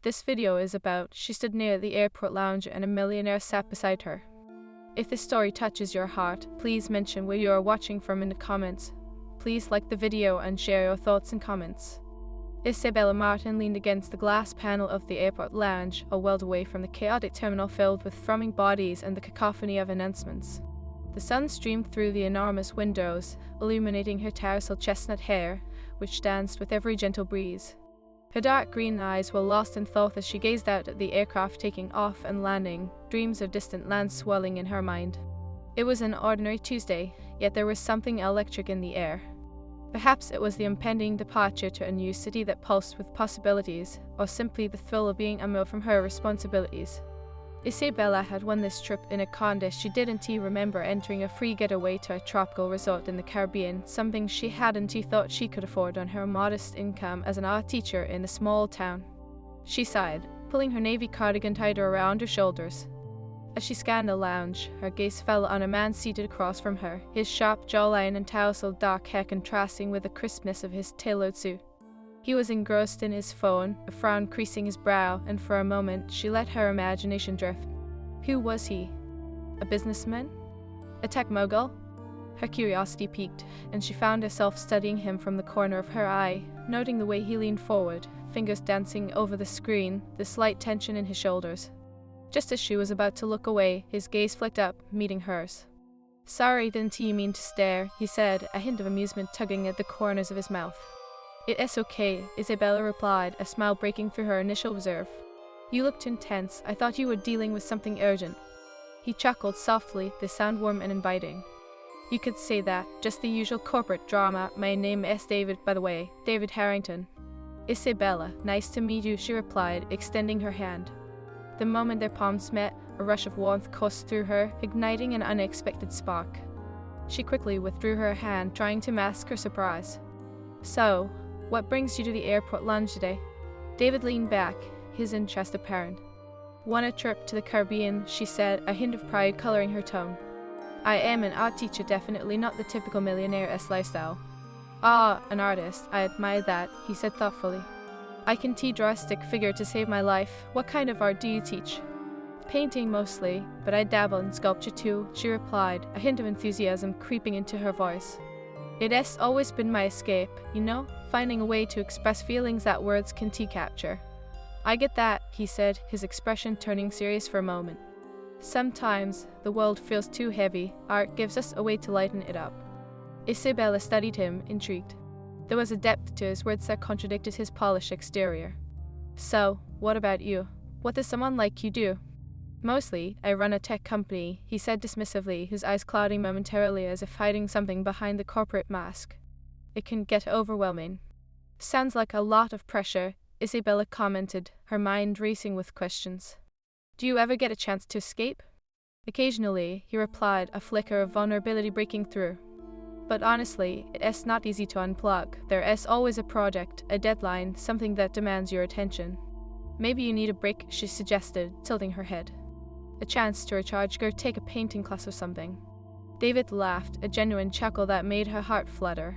This video is about she stood near the airport lounge and a millionaire sat beside her. If this story touches your heart, please mention where you are watching from in the comments. Please like the video and share your thoughts and comments. Isabella Martin leaned against the glass panel of the airport lounge, a world away from the chaotic terminal filled with thrumming bodies and the cacophony of announcements. The sun streamed through the enormous windows, illuminating her tousled chestnut hair, which danced with every gentle breeze. Her dark green eyes were lost in thought as she gazed out at the aircraft taking off and landing, dreams of distant lands swirling in her mind. It was an ordinary Tuesday, yet there was something electric in the air. Perhaps it was the impending departure to a new city that pulsed with possibilities, or simply the thrill of being removed from her responsibilities. Isabella had won this trip in a contest. She didn't remember entering a free getaway to a tropical resort in the Caribbean, something she hadn't thought she could afford on her modest income as an art teacher in a small town. She sighed, pulling her navy cardigan tighter around her shoulders. As she scanned the lounge, her gaze fell on a man seated across from her, his sharp jawline and tousled dark hair contrasting with the crispness of his tailored suit. He was engrossed in his phone, a frown creasing his brow, and for a moment she let her imagination drift. Who was he? A businessman? A tech mogul? Her curiosity piqued, and she found herself studying him from the corner of her eye, noting the way he leaned forward, fingers dancing over the screen, the slight tension in his shoulders. Just as she was about to look away, his gaze flicked up, meeting hers. "Sorry, didn't you mean to stare," he said, a hint of amusement tugging at the corners of his mouth. "It's okay," Isabella replied, a smile breaking through her initial reserve. "You looked intense. I thought you were dealing with something urgent." He chuckled softly, the sound warm and inviting. "You could say that. Just the usual corporate drama. My name is David, by the way. David Harrington." "Isabella, nice to meet you," she replied, extending her hand. The moment their palms met, a rush of warmth coursed through her, igniting an unexpected spark. She quickly withdrew her hand, trying to mask her surprise. "So, what brings you to the airport lounge today?" David leaned back, his interest apparent. "Want a trip to the Caribbean," she said, a hint of pride coloring her tone. "I am an art teacher, definitely not the typical millionaire-esque lifestyle." "Ah, an artist. I admire that," he said thoughtfully. "I can draw a stick figure to save my life. What kind of art do you teach?" "Painting mostly, but I dabble in sculpture too," she replied, a hint of enthusiasm creeping into her voice. "It has always been my escape, finding a way to express feelings that words can't capture." "I get that," he said, his expression turning serious for a moment. "Sometimes the world feels too heavy. Art gives us a way to lighten it up." Isabella studied him, intrigued. There was a depth to his words that contradicted his polished exterior. "So, what about you? What does someone like you do?" "Mostly, I run a tech company," he said dismissively, his eyes clouding momentarily as if hiding something behind the corporate mask. "It can get overwhelming." "Sounds like a lot of pressure," Isabella commented, her mind racing with questions. "Do you ever get a chance to escape?" "Occasionally," he replied, a flicker of vulnerability breaking through. "But honestly, it's not easy to unplug. There is always a project, a deadline, something that demands your attention." "Maybe you need a break," she suggested, tilting her head. "A chance to recharge, go take a painting class or something." David laughed, a genuine chuckle that made her heart flutter.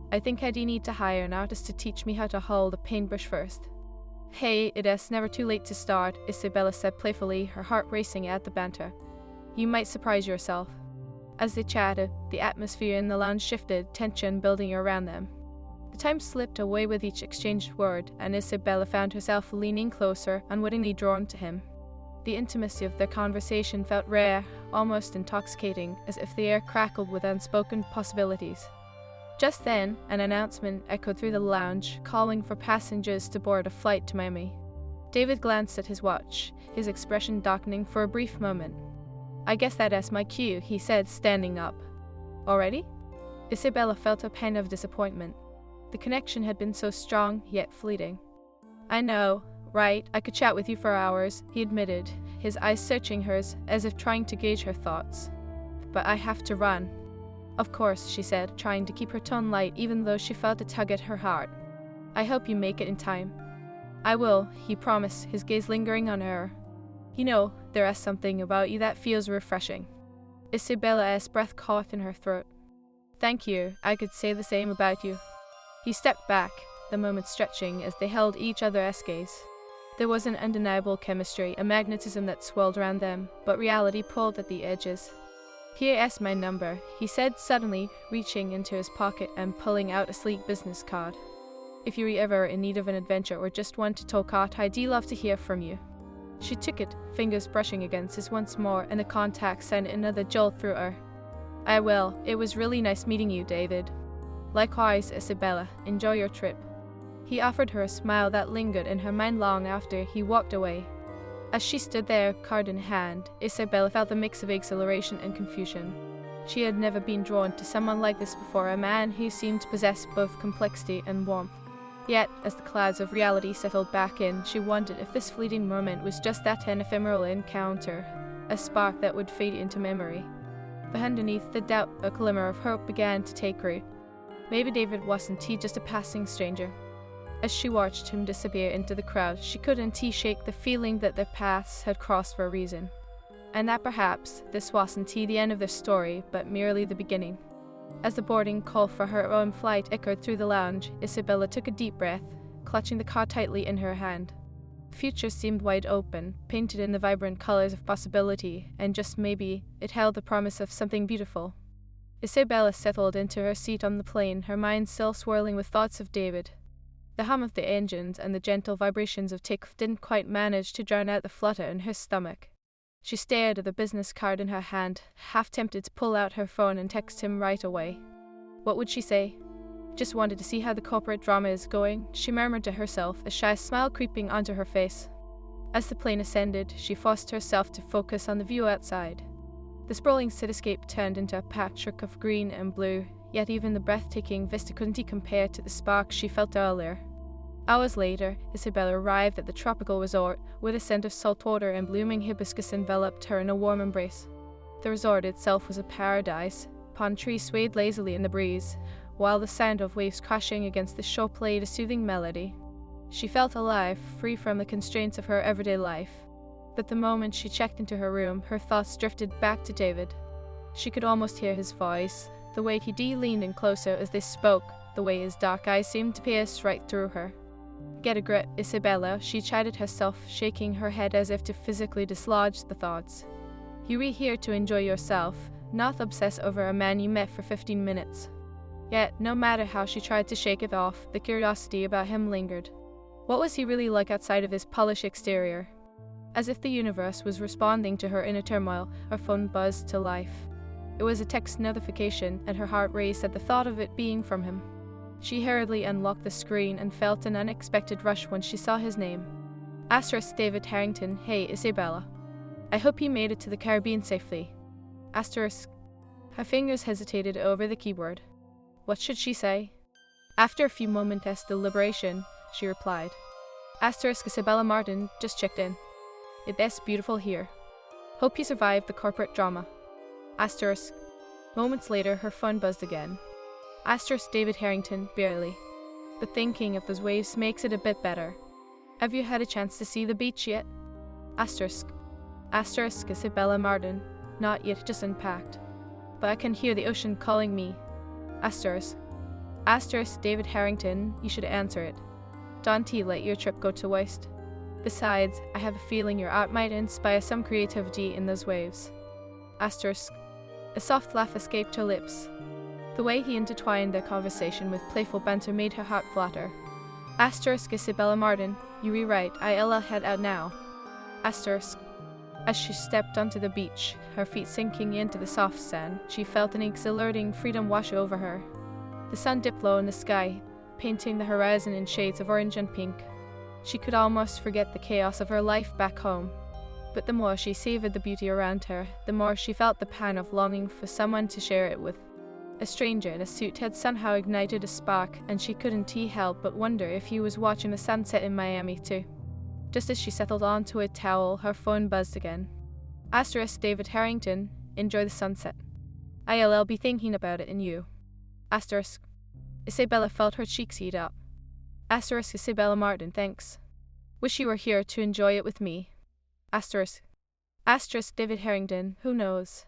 "I think I do need to hire an artist to teach me how to hold a paintbrush first." "Hey, it is never too late to start," Isabella said playfully, her heart racing at the banter. "You might surprise yourself." As they chatted, the atmosphere in the lounge shifted, tension building around them. The time slipped away with each exchanged word, and Isabella found herself leaning closer, unwittingly drawn to him. The intimacy of their conversation felt rare, almost intoxicating, as if the air crackled with unspoken possibilities. Just then, an announcement echoed through the lounge, calling for passengers to board a flight to Miami. David glanced at his watch, his expression darkening for a brief moment. "I guess that is my cue," he said, standing up. "Already?" Isabella felt a pang of disappointment. The connection had been so strong, yet fleeting. "I know, right? I could chat with you for hours," he admitted, his eyes searching hers, as if trying to gauge her thoughts. "But I have to run." "Of course," she said, trying to keep her tone light even though she felt a tug at her heart. "I hope you make it in time." "I will," he promised, his gaze lingering on her. There is something about you that feels refreshing." Isabella's breath caught in her throat. "Thank you, I could say the same about you." He stepped back, the moment stretching as they held each other's gaze. There was an undeniable chemistry, a magnetism that swirled around them, but reality pulled at the edges. "Here's my number," he said suddenly, reaching into his pocket and pulling out a sleek business card. "If you're ever in need of an adventure or just want to talk art, I'd love to hear from you." She took it, fingers brushing against his once more, and the contact sent another jolt through her. "I will. It was really nice meeting you, David." "Likewise, Isabella. Enjoy your trip." He offered her a smile that lingered in her mind long after he walked away. As she stood there, card in hand, Isabella felt a mix of exhilaration and confusion. She had never been drawn to someone like this before, a man who seemed to possess both complexity and warmth. Yet, as the clouds of reality settled back in, she wondered if this fleeting moment was just that an ephemeral encounter, a spark that would fade into memory. But underneath the doubt, a glimmer of hope began to take root. Maybe David wasn't just a passing stranger. As she watched him disappear into the crowd, she couldn't shake the feeling that their paths had crossed for a reason, and that perhaps this wasn't the end of their story, but merely the beginning. As the boarding call for her own flight echoed through the lounge, Isabella took a deep breath, clutching the card tightly in her hand. The future seemed wide open, painted in the vibrant colors of possibility, and just maybe, it held the promise of something beautiful. Isabella settled into her seat on the plane, her mind still swirling with thoughts of David. The hum of the engines and the gentle vibrations of takeoff didn't quite manage to drown out the flutter in her stomach. She stared at the business card in her hand, half tempted to pull out her phone and text him right away. What would she say? "Just wanted to see how the corporate drama is going," she murmured to herself, a shy smile creeping onto her face. As the plane ascended, she forced herself to focus on the view outside. The sprawling cityscape turned into a patchwork of green and blue, yet even the breathtaking vista couldn't compare to the spark she felt earlier. Hours later, Isabella arrived at the tropical resort, where the scent of salt water and blooming hibiscus enveloped her in a warm embrace. The resort itself was a paradise. Palm trees swayed lazily in the breeze, while the sound of waves crashing against the shore played a soothing melody. She felt alive, free from the constraints of her everyday life. But the moment she checked into her room, her thoughts drifted back to David. She could almost hear his voice, the way he leaned in closer as they spoke, the way his dark eyes seemed to pierce right through her. "Get a grip, Isabella," she chided herself, shaking her head as if to physically dislodge the thoughts. "You were here to enjoy yourself, not obsess over a man you met for 15 minutes. Yet, no matter how she tried to shake it off, the curiosity about him lingered. What was he really like outside of his polished exterior? As if the universe was responding to her inner turmoil, her phone buzzed to life. It was a text notification, and her heart raced at the thought of it being from him. She hurriedly unlocked the screen and felt an unexpected rush when she saw his name. * David Harrington. "Hey, Isabella. I hope you made it to the Caribbean safely." *. Her fingers hesitated over the keyboard. What should she say? After a few moments' deliberation, she replied. Isabella Martin, just checked in. It's beautiful here. Hope you survived the corporate drama. Moments later, her phone buzzed again. David Harrington, barely. But thinking of those waves makes it a bit better. Have you had a chance to see the beach yet? Isabella Martin, not yet, just unpacked. But I can hear the ocean calling me. David Harrington, you should answer it. Don't let your trip go to waste. Besides, I have a feeling your art might inspire some creativity in those waves. A soft laugh escaped her lips. The way he intertwined their conversation with playful banter made her heart flutter. Isabella Martin, you rewrite, I'll head out now. As she stepped onto the beach, her feet sinking into the soft sand, she felt an exhilarating freedom wash over her. The sun dipped low in the sky, painting the horizon in shades of orange and pink. She could almost forget the chaos of her life back home. But the more she savored the beauty around her, the more she felt the pang of longing for someone to share it with. A stranger in a suit had somehow ignited a spark, and she couldn't help but wonder if he was watching the sunset in Miami too. Just as she settled onto a towel, her phone buzzed again. David Harrington, enjoy the sunset. I'll be thinking about it and you. Isabella felt her cheeks heat up. Isabella Martin, thanks. Wish you were here to enjoy it with me. David Harrington, who knows?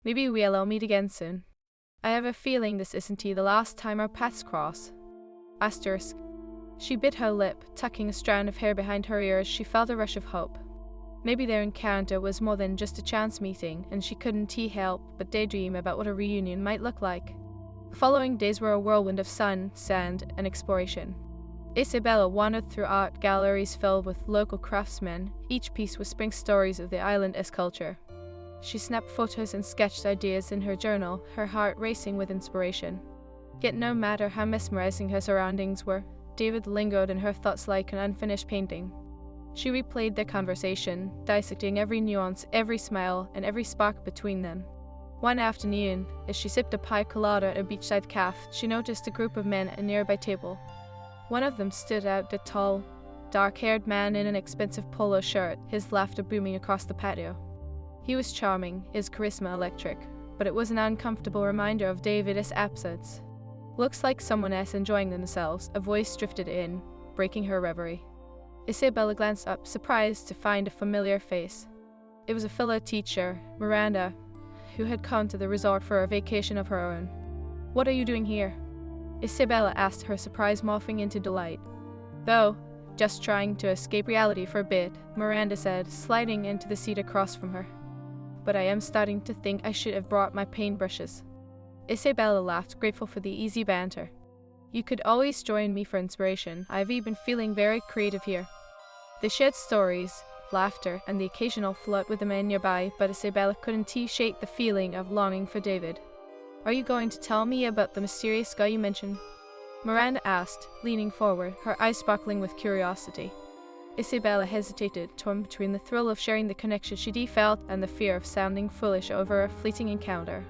Maybe we'll meet again soon. I have a feeling this isn't the last time our paths cross. She bit her lip, tucking a strand of hair behind her ear as she felt a rush of hope. Maybe their encounter was more than just a chance meeting, and she couldn't help but daydream about what a reunion might look like. The following days were a whirlwind of sun, sand, and exploration. Isabella wandered through art galleries filled with local craftsmen, each piece whispering stories of the island's culture. She snapped photos and sketched ideas in her journal, her heart racing with inspiration. Yet no matter how mesmerizing her surroundings were, David lingered in her thoughts like an unfinished painting. She replayed their conversation, dissecting every nuance, every smile, and every spark between them. One afternoon, as she sipped a pina colada at a beachside cafe, she noticed a group of men at a nearby table. One of them stood out, the tall, dark-haired man in an expensive polo shirt, his laughter booming across the patio. He was charming, his charisma electric, but it was an uncomfortable reminder of David's absence. "Looks like someone else enjoying themselves," a voice drifted in, breaking her reverie. Isabella glanced up, surprised to find a familiar face. It was a fellow teacher, Miranda, who had come to the resort for a vacation of her own. "What are you doing here?" Isabella asked, her surprise morphing into delight. "Though, just trying to escape reality for a bit," Miranda said, sliding into the seat across from her. "But I am starting to think I should have brought my paintbrushes." Isabella laughed, grateful for the easy banter. "You could always join me for inspiration. I've been feeling very creative here." They shared stories, laughter, and the occasional flirt with the men nearby, but Isabella couldn't shake the feeling of longing for David. "Are you going to tell me about the mysterious guy you mentioned?" Miranda asked, leaning forward, her eyes sparkling with curiosity. Isabella hesitated, torn between the thrill of sharing the connection she felt and the fear of sounding foolish over a fleeting encounter.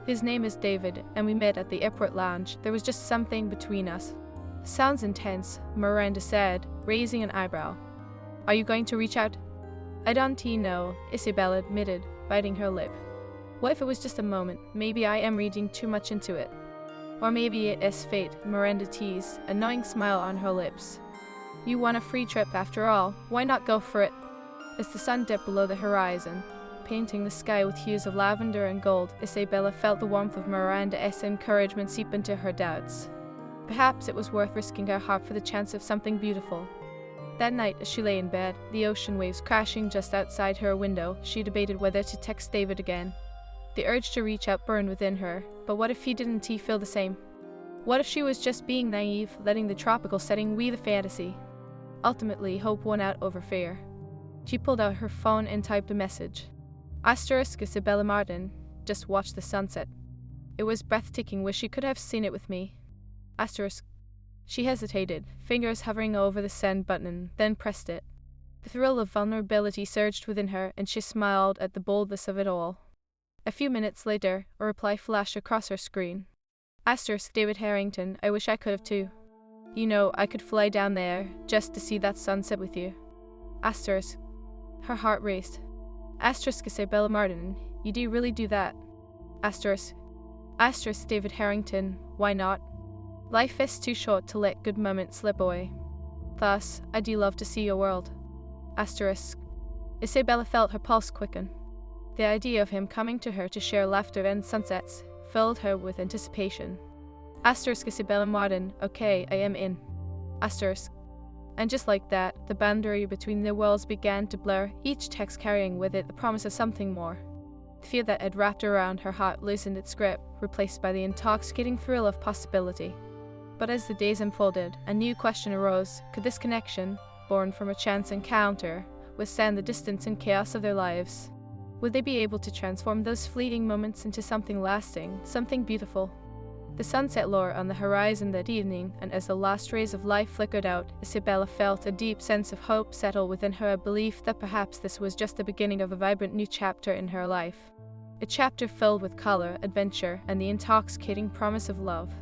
"His name is David, and we met at the airport lounge. There was just something between us." "Sounds intense," Miranda said, raising an eyebrow. "Are you going to reach out?" "I don't know," Isabella admitted, biting her lip. "What if it was just a moment? Maybe I am reading too much into it." "Or maybe it is fate," Miranda teased, a knowing smile on her lips. "You want a free trip after all. Why not go for it?" As the sun dipped below the horizon, painting the sky with hues of lavender and gold, Isabella felt the warmth of Miranda's encouragement seep into her doubts. Perhaps it was worth risking her heart for the chance of something beautiful. That night, as she lay in bed, the ocean waves crashing just outside her window, she debated whether to text David again. The urge to reach out burned within her, but what if he didn't feel the same? What if she was just being naive, letting the tropical setting weave the fantasy? Ultimately, hope won out over fear. She pulled out her phone and typed a message. Isabella Martin, just watched the sunset. It was breathtaking, wish you could have seen it with me. She hesitated, fingers hovering over the send button, then pressed it. The thrill of vulnerability surged within her, and she smiled at the boldness of it all. A few minutes later, a reply flashed across her screen. David Harrington, I wish I could have too. You know, I could fly down there, just to see that sunset with you. Her heart raced. Isabella Martin, you do really do that? David Harrington, why not? Life is too short to let good moments slip away. Thus, I do love to see your world. Isabella felt her pulse quicken. The idea of him coming to her to share laughter and sunsets filled her with anticipation. Isabella Martin, okay, I am in. And just like that, the boundary between their worlds began to blur, each text carrying with it the promise of something more. The fear that had wrapped around her heart loosened its grip, replaced by the intoxicating thrill of possibility. But as the days unfolded, a new question arose. Could this connection, born from a chance encounter, withstand the distance and chaos of their lives? Would they be able to transform those fleeting moments into something lasting, something beautiful? The sunset lowered on the horizon that evening, and as the last rays of light flickered out, Isabella felt a deep sense of hope settle within her, a belief that perhaps this was just the beginning of a vibrant new chapter in her life. A chapter filled with color, adventure, and the intoxicating promise of love.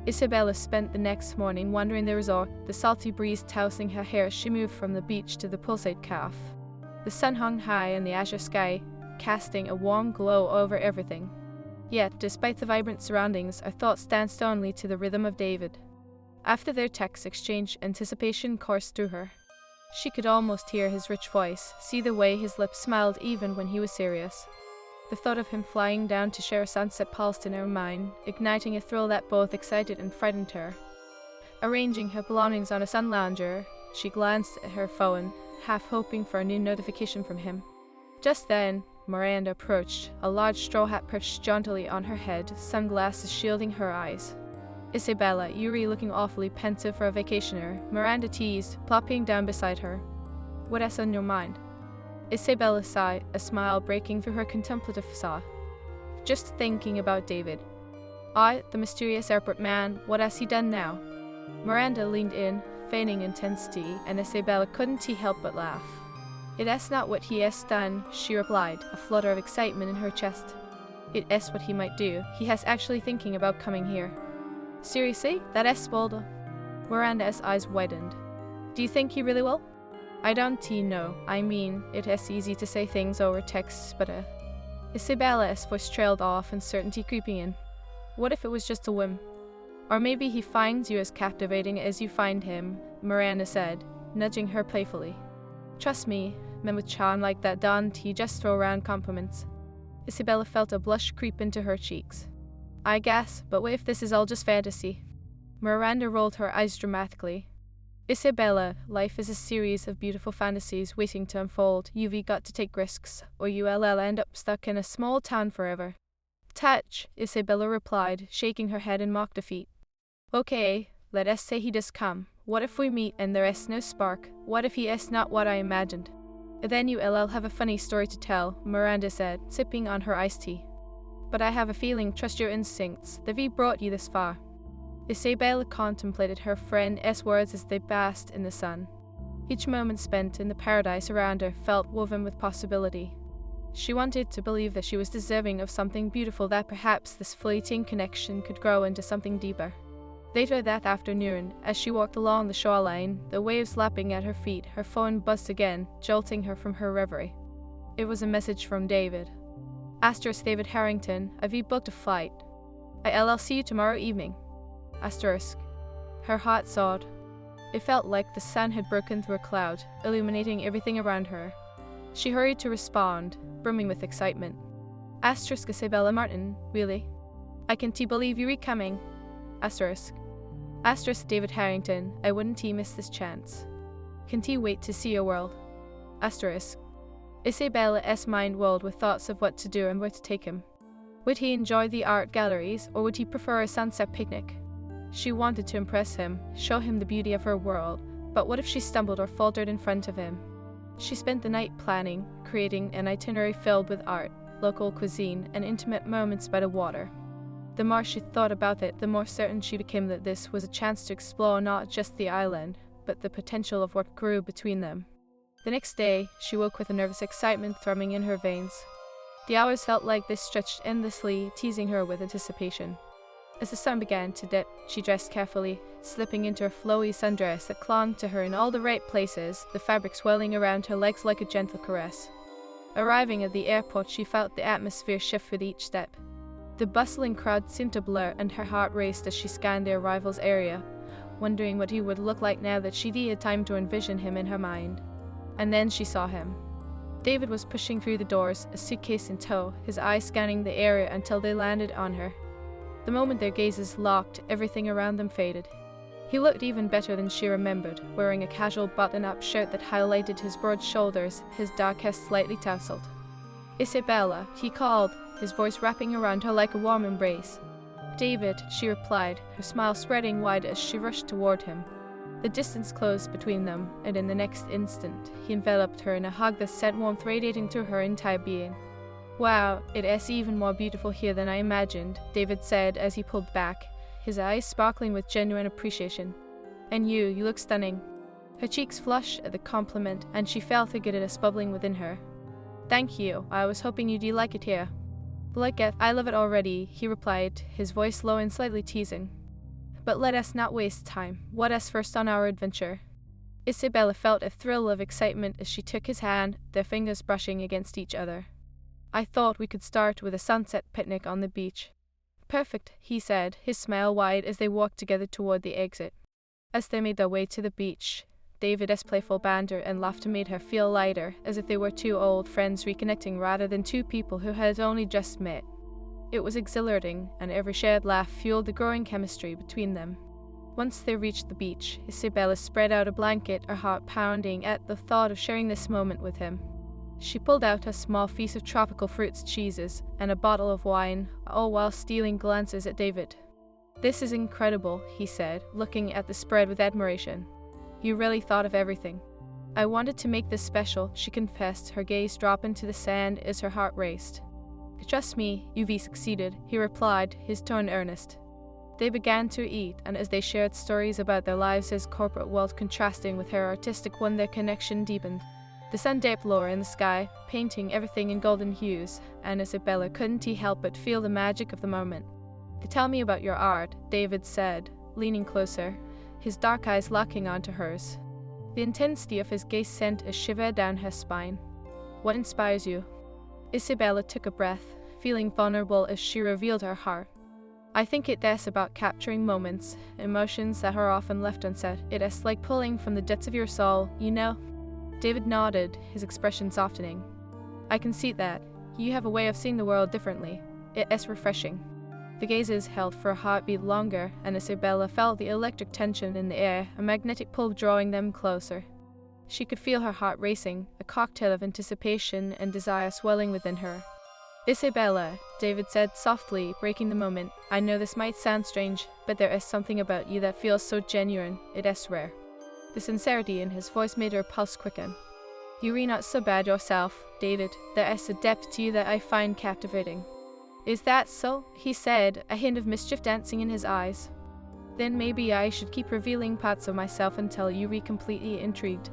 Isabella spent the next morning wandering the resort, the salty breeze tousing her hair as she moved from the beach to the poolside cafe. The sun hung high in the azure sky, casting a warm glow over everything. Yet, despite the vibrant surroundings, her thoughts danced only to the rhythm of David. After their text exchange, anticipation coursed through her. She could almost hear his rich voice, see the way his lips smiled even when he was serious. The thought of him flying down to share a sunset pulsed in her mind, igniting a thrill that both excited and frightened her. Arranging her belongings on a sun lounger, she glanced at her phone, half hoping for a new notification from him. Just then, Miranda approached, a large straw hat perched jauntily on her head, sunglasses shielding her eyes. "Isabella, you re looking awfully pensive for a vacationer," Miranda teased, plopping down beside her. "What's on your mind?" Isabella sighed, a smile breaking through her contemplative sigh. "Just thinking about David. The mysterious airport man, what has he done now?" Miranda leaned in, feigning intensity, and Isabella couldn't help but laugh. "It is not what he has done," she replied, a flutter of excitement in her chest. "It is what he might do. He has actually thinking about coming here." "Seriously? That is bold." Miranda's eyes widened. "Do you think he really will?" "I don't know. I mean, it is easy to say things over text, but Isabella's voice trailed off, uncertainty creeping in. "What if it was just a whim? Or maybe he finds you as captivating as you find him," Miranda said, nudging her playfully. "Trust me, men with charm like that don't just throw around compliments." Isabella felt a blush creep into her cheeks. "I guess, but what if this is all just fantasy?" Miranda rolled her eyes dramatically. "Isabella, life is a series of beautiful fantasies waiting to unfold. You've got to take risks, or you'll end up stuck in a small town forever." "Touch," Isabella replied, shaking her head in mock defeat. "Okay, let us say he does come. What if we meet and there is no spark? What if he is not what I imagined?" "Then you'll have a funny story to tell," Miranda said, sipping on her iced tea. "But I have a feeling, trust your instincts, they've brought you this far." Isabella contemplated her friend's words as they basked in the sun. Each moment spent in the paradise around her felt woven with possibility. She wanted to believe that she was deserving of something beautiful, that perhaps this fleeting connection could grow into something deeper. Later that afternoon, as she walked along the shoreline, the waves lapping at her feet, her phone buzzed again, jolting her from her reverie. It was a message from David. David Harrington, I've booked a flight. I'll see you tomorrow evening. Her heart soared. It felt like the sun had broken through a cloud, illuminating everything around her. She hurried to respond, brimming with excitement. Isabella Martin, really? I can't believe you're coming. David Harrington, I wouldn't miss this chance. Can't wait to see your world. Isabella's mind whirled with thoughts of what to do and where to take him. Would he enjoy the art galleries, or would he prefer a sunset picnic? She wanted to impress him, show him the beauty of her world, but what if she stumbled or faltered in front of him? She spent the night planning, creating an itinerary filled with art, local cuisine, and intimate moments by the water. The more she thought about it, the more certain she became that this was a chance to explore not just the island, but the potential of what grew between them. The next day, she woke with a nervous excitement thrumming in her veins. The hours felt like they stretched endlessly, teasing her with anticipation. As the sun began to dip, she dressed carefully, slipping into a flowy sundress that clung to her in all the right places, the fabric swirling around her legs like a gentle caress. Arriving at the airport, she felt the atmosphere shift with each step. The bustling crowd seemed to blur, and her heart raced as she scanned the arrivals area, wondering what he would look like now that she'd had time to envision him in her mind. And then she saw him. David was pushing through the doors, a suitcase in tow, his eyes scanning the area until they landed on her. The moment their gazes locked, everything around them faded. He looked even better than she remembered, wearing a casual button-up shirt that highlighted his broad shoulders, his dark hair slightly tousled. "Isabella," he called, his voice wrapping around her like a warm embrace. "David," she replied, her smile spreading wide as she rushed toward him. The distance closed between them, and in the next instant, he enveloped her in a hug that sent warmth radiating through her entire being. "Wow, it is even more beautiful here than I imagined," David said as he pulled back, his eyes sparkling with genuine appreciation. "And you look stunning." Her cheeks flushed at the compliment, and she felt the goodness bubbling within her. "Thank you, I was hoping you'd like it here." "Like it, I love it already," he replied, his voice low and slightly teasing. "But let us not waste time. What is first on our adventure?" Isabella felt a thrill of excitement as she took his hand, their fingers brushing against each other. "I thought we could start with a sunset picnic on the beach." "Perfect," he said, his smile wide as they walked together toward the exit. As they made their way to the beach, David's playful banter and laughter made her feel lighter, as if they were two old friends reconnecting rather than two people who had only just met. It was exhilarating, and every shared laugh fueled the growing chemistry between them. Once they reached the beach, Isabella spread out a blanket, her heart pounding at the thought of sharing this moment with him. She pulled out a small feast of tropical fruits, cheeses, and a bottle of wine, all while stealing glances at David. "This is incredible," he said, looking at the spread with admiration. "You really thought of everything." "I wanted to make this special," she confessed, her gaze dropping to the sand as her heart raced. "Trust me, you've succeeded," he replied, his tone earnest. They began to eat, and as they shared stories about their lives, his corporate world contrasting with her artistic one, their connection deepened. The sun dipped lower in the sky, painting everything in golden hues, and Isabella couldn't help but feel the magic of the moment. "Tell me about your art," David said, leaning closer, his dark eyes locking onto hers. The intensity of his gaze sent a shiver down her spine. "What inspires you?" Isabella took a breath, feeling vulnerable as she revealed her heart. "I think it's about capturing moments, emotions that are often left unsaid. It's like pulling from the depths of your soul, you know?" David nodded, his expression softening. "I can see that. You have a way of seeing the world differently. It's refreshing." The gazes held for a heartbeat longer, and Isabella felt the electric tension in the air, a magnetic pull drawing them closer. She could feel her heart racing, a cocktail of anticipation and desire swelling within her. "Isabella," David said softly, breaking the moment, "I know this might sound strange, but there is something about you that feels so genuine. It is rare." The sincerity in his voice made her pulse quicken. "You're not so bad yourself, David. There is a depth to you that I find captivating." "Is that so?" he said, a hint of mischief dancing in his eyes. "Then maybe I should keep revealing parts of myself until you were completely intrigued."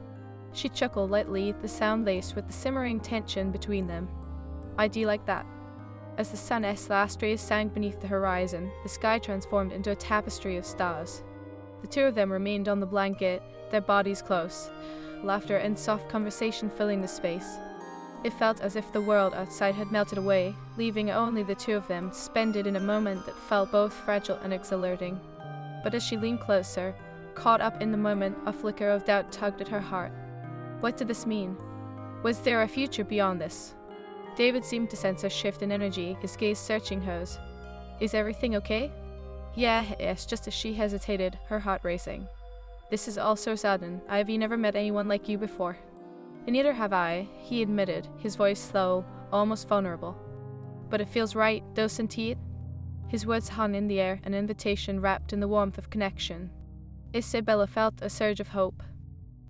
She chuckled lightly, the sound laced with the simmering tension between them. "I do like that." As the sun's last rays sank beneath the horizon, the sky transformed into a tapestry of stars. The two of them remained on the blanket, their bodies close, laughter and soft conversation filling the space. It felt as if the world outside had melted away, leaving only the two of them, suspended in a moment that felt both fragile and exhilarating. But as she leaned closer, caught up in the moment, a flicker of doubt tugged at her heart. What did this mean? Was there a future beyond this? David seemed to sense a shift in energy, his gaze searching hers. "Is everything okay?" "Yeah, it's just as she hesitated, her heart racing. "This is all so sudden. I've never met anyone like you before." "Neither have I," he admitted, his voice slow, almost vulnerable. "But it feels right, doesn't it?" His words hung in the air, an invitation wrapped in the warmth of connection. Isabella felt a surge of hope.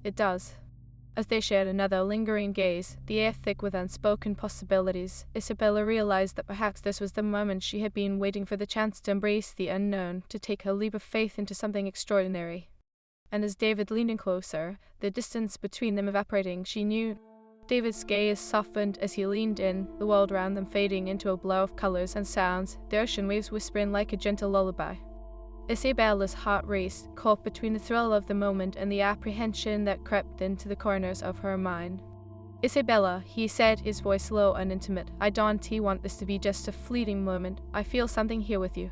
"It does." As they shared another lingering gaze, the air thick with unspoken possibilities, Isabella realized that perhaps this was the moment she had been waiting for, the chance to embrace the unknown, to take a leap of faith into something extraordinary. And as David leaned in closer, the distance between them evaporating, she knew. David's gaze softened as he leaned in, the world around them fading into a blur of colors and sounds, the ocean waves whispering like a gentle lullaby. Isabella's heart raced, caught between the thrill of the moment and the apprehension that crept into the corners of her mind. "Isabella," he said, his voice low and intimate, "I don't want this to be just a fleeting moment. I feel something here with you."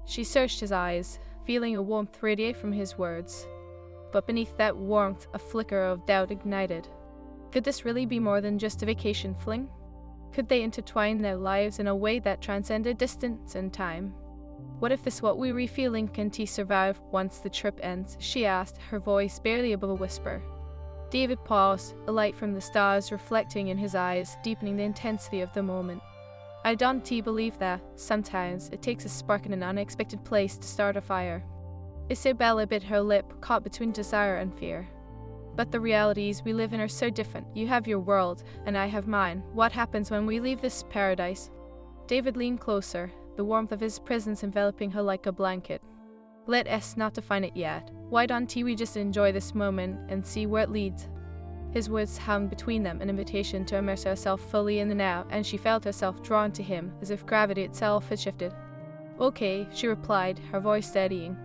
She searched his eyes, feeling a warmth radiate from his words. But beneath that warmth, a flicker of doubt ignited. Could this really be more than just a vacation fling? Could they intertwine their lives in a way that transcended distance and time? "What if this what we were feeling can survive once the trip ends?" she asked, her voice barely above a whisper. David paused, a light from the stars reflecting in his eyes, deepening the intensity of the moment. "I don't believe that. Sometimes it takes a spark in an unexpected place to start a fire." Isabella bit her lip, caught between desire and fear. "But the realities we live in are so different. You have your world, and I have mine. What happens when we leave this paradise?" David leaned closer, the warmth of his presence enveloping her like a blanket. "Let us not define it yet. Why don't we just enjoy this moment and see where it leads?" His words hung between them, an invitation to immerse herself fully in the now, and she felt herself drawn to him, as if gravity itself had shifted. "Okay," she replied, her voice steadying.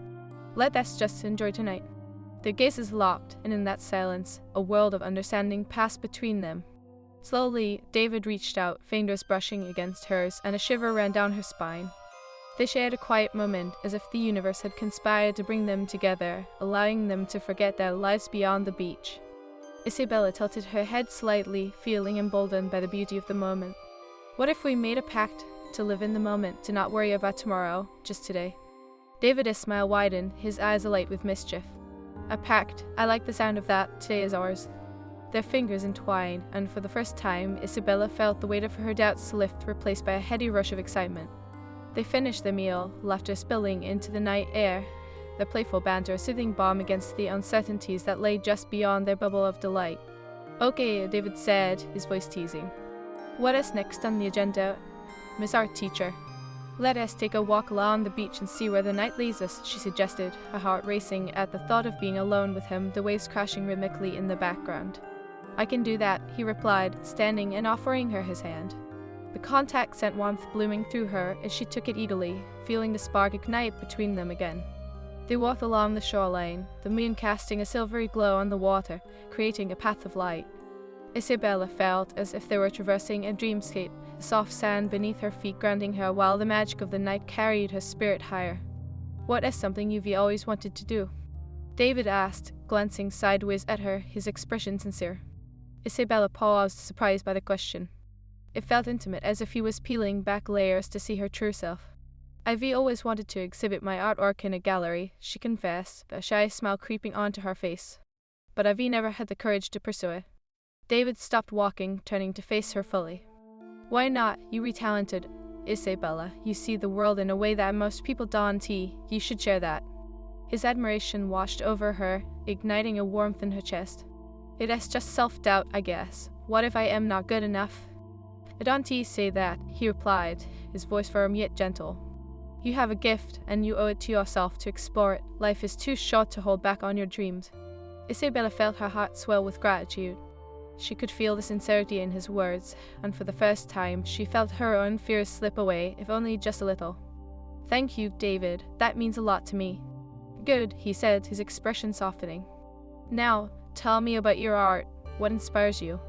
"Let us just enjoy tonight." Their gazes locked, and in that silence, a world of understanding passed between them. Slowly, David reached out, fingers brushing against hers, and a shiver ran down her spine. They shared a quiet moment, as if the universe had conspired to bring them together, allowing them to forget their lives beyond the beach. Isabella tilted her head slightly, feeling emboldened by the beauty of the moment. "What if we made a pact to live in the moment, to not worry about tomorrow, just today?" David's smile widened, his eyes alight with mischief. A pact. I like the sound of that. Today is ours. Their fingers entwined, and for the first time, Isabella felt the weight of her doubts lift, replaced by a heady rush of excitement. They finished the meal, laughter spilling into the night air, their playful banter a soothing balm against the uncertainties that lay just beyond their bubble of delight. Okay, David said, his voice teasing. What is next on the agenda, Miss Art Teacher? Let us take a walk along the beach and see where the night leads us, she suggested, her heart racing at the thought of being alone with him, the waves crashing rhythmically in the background. I can do that, he replied, standing and offering her his hand. The contact sent warmth blooming through her as she took it eagerly, feeling the spark ignite between them again. They walked along the shoreline, the moon casting a silvery glow on the water, creating a path of light. Isabella felt as if they were traversing a dreamscape, the soft sand beneath her feet grounding her while the magic of the night carried her spirit higher. What is something you've always wanted to do? David asked, glancing sideways at her, his expression sincere. Isabella paused, surprised by the question. It felt intimate, as if he was peeling back layers to see her true self. I've always wanted to exhibit my artwork in a gallery, she confessed, a shy smile creeping onto her face. But I've never had the courage to pursue it. David stopped walking, turning to face her fully. Why not? You are talented, Isabella. You see the world in a way that most people don't. You should share that. His admiration washed over her, igniting a warmth in her chest. It is just self-doubt, I guess. What if I am not good enough? I don't say that, he replied, his voice firm yet gentle. You have a gift, and you owe it to yourself to explore it. Life is too short to hold back on your dreams. Isabella felt her heart swell with gratitude. She could feel the sincerity in his words, and for the first time, she felt her own fears slip away, if only just a little. Thank you, David. That means a lot to me. Good, he said, his expression softening. Now, tell me about your art. What inspires you?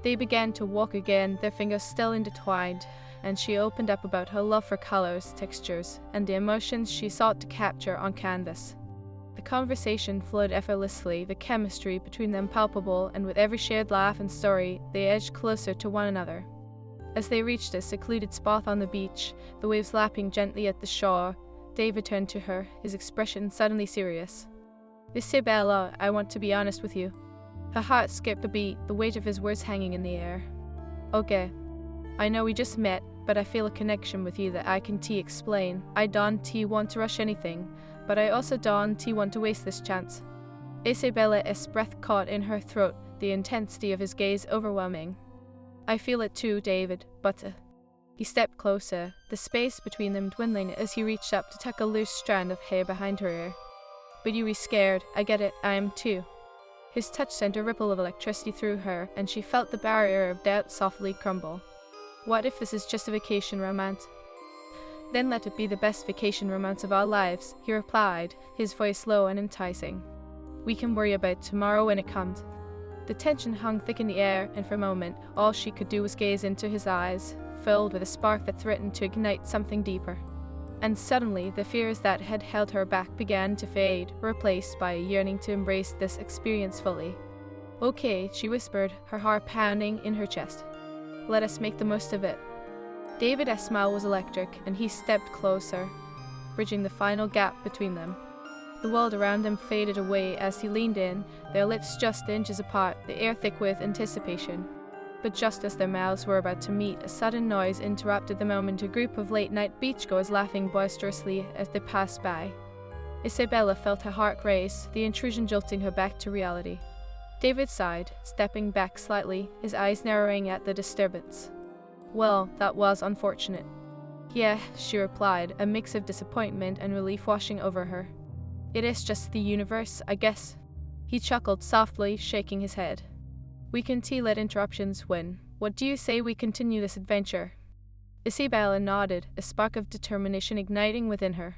They began to walk again, their fingers still intertwined, and she opened up about her love for colors, textures, and the emotions she sought to capture on canvas. The conversation flowed effortlessly, the chemistry between them palpable, and with every shared laugh and story, they edged closer to one another. As they reached a secluded spot on the beach, the waves lapping gently at the shore, David turned to her, his expression suddenly serious. Isabella, I want to be honest with you. Her heart skipped a beat, the weight of his words hanging in the air. Okay. I know we just met, but I feel a connection with you that I can explain. I don't want to rush anything, but I also don't want to waste this chance. Isabella's breath caught in her throat, the intensity of his gaze overwhelming. I feel it too, David, but... He stepped closer, the space between them dwindling as he reached up to tuck a loose strand of hair behind her ear. But you were scared, I get it, I am too. His touch sent a ripple of electricity through her, and she felt the barrier of doubt softly crumble. What if this is just a vacation romance? Then let it be the best vacation romance of our lives, he replied, his voice low and enticing. We can worry about tomorrow when it comes. The tension hung thick in the air, and for a moment, all she could do was gaze into his eyes, filled with a spark that threatened to ignite something deeper. And suddenly, the fears that had held her back began to fade, replaced by a yearning to embrace this experience fully. Okay, she whispered, her heart pounding in her chest. Let us make the most of it. David's smile was electric, and he stepped closer, bridging the final gap between them. The world around them faded away as he leaned in, their lips just inches apart, the air thick with anticipation. But just as their mouths were about to meet, a sudden noise interrupted the moment, a group of late-night beachgoers laughing boisterously as they passed by. Isabella felt her heart race, the intrusion jolting her back to reality. David sighed, stepping back slightly, his eyes narrowing at the disturbance. Well, that was unfortunate. Yeah, she replied, a mix of disappointment and relief washing over her. It is just the universe, I guess. He chuckled softly, shaking his head. We can let interruptions win. What do you say we continue this adventure? Isabella nodded, a spark of determination igniting within her.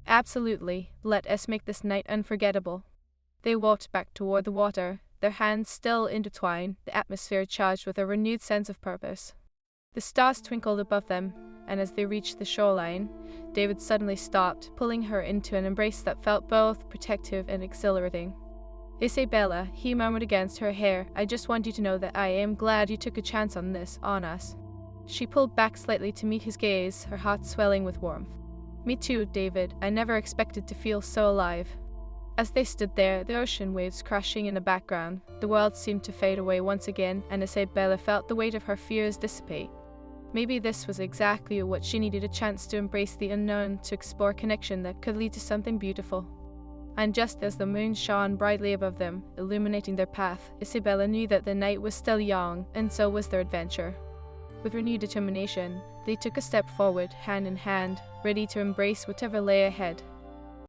Absolutely, let us make this night unforgettable. They walked back toward the water, their hands still intertwined, the atmosphere charged with a renewed sense of purpose. The stars twinkled above them, and as they reached the shoreline, David suddenly stopped, pulling her into an embrace that felt both protective and exhilarating. Isabella, he murmured against her hair, I just want you to know that I am glad you took a chance on us. She pulled back slightly to meet his gaze, her heart swelling with warmth. Me too, David. I never expected to feel so alive. As they stood there, the ocean waves crashing in the background, the world seemed to fade away once again, and Isabella felt the weight of her fears dissipate. Maybe this was exactly what she needed, a chance to embrace the unknown, to explore a connection that could lead to something beautiful. And just as the moon shone brightly above them, illuminating their path, Isabella knew that the night was still young, and so was their adventure. With renewed determination, they took a step forward, hand in hand, ready to embrace whatever lay ahead.